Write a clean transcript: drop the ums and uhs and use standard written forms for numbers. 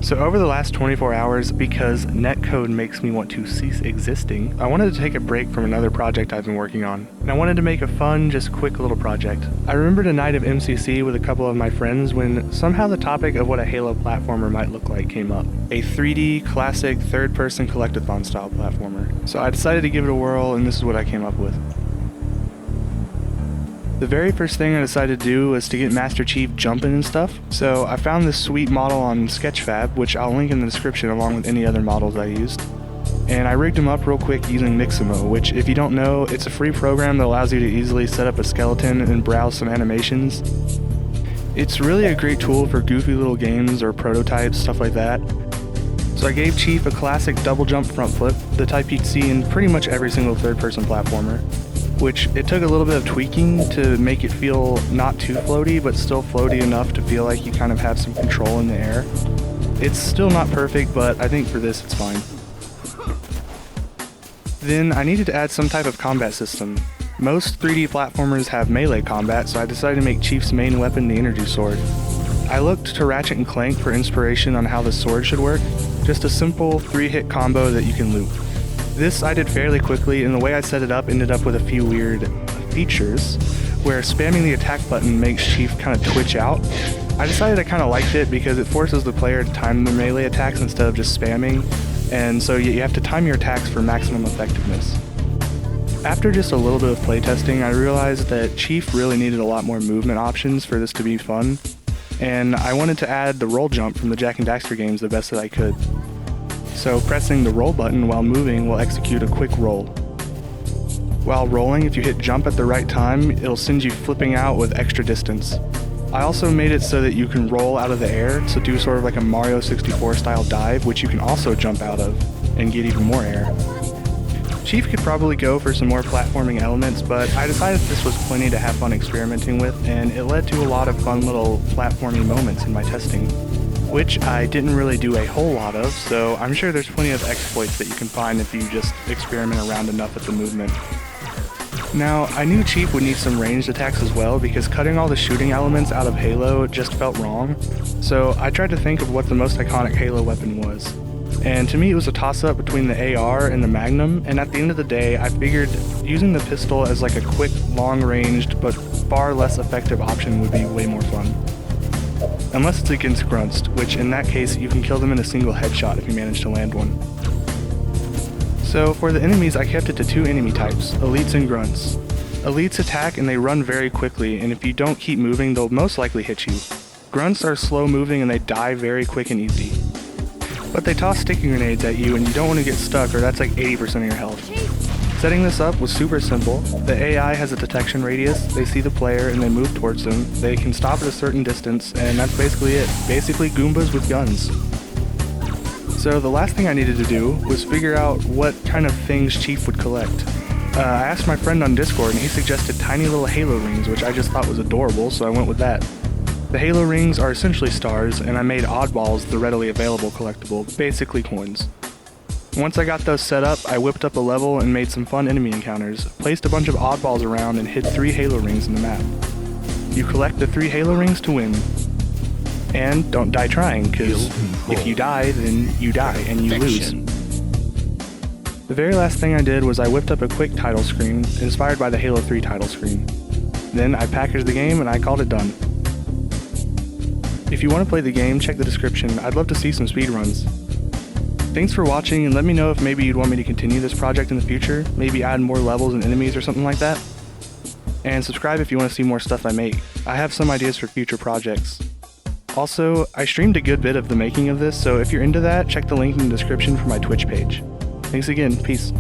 So over the last 24 hours, because netcode makes me want to cease existing, I wanted to take a break from another project I've been working on. And I wanted to make a fun, just quick little project. I remembered a night of MCC with a couple of my friends when somehow the topic of what a Halo platformer might look like came up. A 3D, classic, third-person collectathon style platformer. So I decided to give it a whirl, and this is what I came up with. The very first thing I decided to do was to get Master Chief jumping and stuff. So I found this sweet model on Sketchfab, which I'll link in the description along with any other models I used. And I rigged him up real quick using Mixamo, which if you don't know, it's a free program that allows you to easily set up a skeleton and browse some animations. It's really a great tool for goofy little games or prototypes, stuff like that. So I gave Chief a classic double jump front flip, the type you'd see in pretty much every single third-person platformer, which it took a little bit of tweaking to make it feel not too floaty, but still floaty enough to feel like you kind of have some control in the air. It's still not perfect, but I think for this it's fine. Then I needed to add some type of combat system. Most 3D platformers have melee combat, so I decided to make Chief's main weapon the energy sword. I looked to Ratchet & Clank for inspiration on how the sword should work, just a simple 3-hit combo that you can loop. This I did fairly quickly, and the way I set it up ended up with a few weird features, where spamming the attack button makes Chief kind of twitch out. I decided I kind of liked it because it forces the player to time the melee attacks instead of just spamming, and so you have to time your attacks for maximum effectiveness. After just a little bit of playtesting, I realized that Chief really needed a lot more movement options for this to be fun, and I wanted to add the roll jump from the Jak and Daxter games the best that I could. So pressing the roll button while moving will execute a quick roll. While rolling, if you hit jump at the right time, it'll send you flipping out with extra distance. I also made it so that you can roll out of the air, so do sort of like a Mario 64 style dive, which you can also jump out of and get even more air. Chief could probably go for some more platforming elements, but I decided this was plenty to have fun experimenting with, and it led to a lot of fun little platforming moments in my testing, which I didn't really do a whole lot of, so I'm sure there's plenty of exploits that you can find if you just experiment around enough with the movement. Now, I knew Chief would need some ranged attacks as well, because cutting all the shooting elements out of Halo just felt wrong, so I tried to think of what the most iconic Halo weapon was. And to me it was a toss-up between the AR and the Magnum, and at the end of the day I figured using the pistol as like a quick, long-ranged, but far less effective option would be way more fun. Unless it's against grunts, which in that case you can kill them in a single headshot if you manage to land one. So for the enemies I kept it to 2 enemy types, elites and grunts. Elites attack and they run very quickly, and if you don't keep moving they'll most likely hit you. Grunts are slow moving and they die very quick and easy. But they toss sticky grenades at you and you don't want to get stuck, or that's like 80% of your health. Setting this up was super simple. The AI has a detection radius, they see the player and they move towards them, they can stop at a certain distance, and that's basically it. Basically Goombas with guns. So the last thing I needed to do was figure out what kind of things Chief would collect. I asked my friend on Discord and he suggested tiny little Halo rings, which I just thought was adorable, so I went with that. The Halo rings are essentially stars, and I made oddballs the readily available collectible, basically coins. Once I got those set up, I whipped up a level and made some fun enemy encounters, placed a bunch of oddballs around and hid 3 Halo rings in the map. You collect the 3 Halo rings to win. And don't die trying, because if you die, then you die and you lose. The very last thing I did was I whipped up a quick title screen, inspired by the Halo 3 title screen. Then I packaged the game and I called it done. If you want to play the game, check the description. I'd love to see some speedruns. Thanks for watching, and let me know if maybe you'd want me to continue this project in the future, maybe add more levels and enemies or something like that. And subscribe if you want to see more stuff I make. I have some ideas for future projects. Also, I streamed a good bit of the making of this, so if you're into that, check the link in the description for my Twitch page. Thanks again, peace.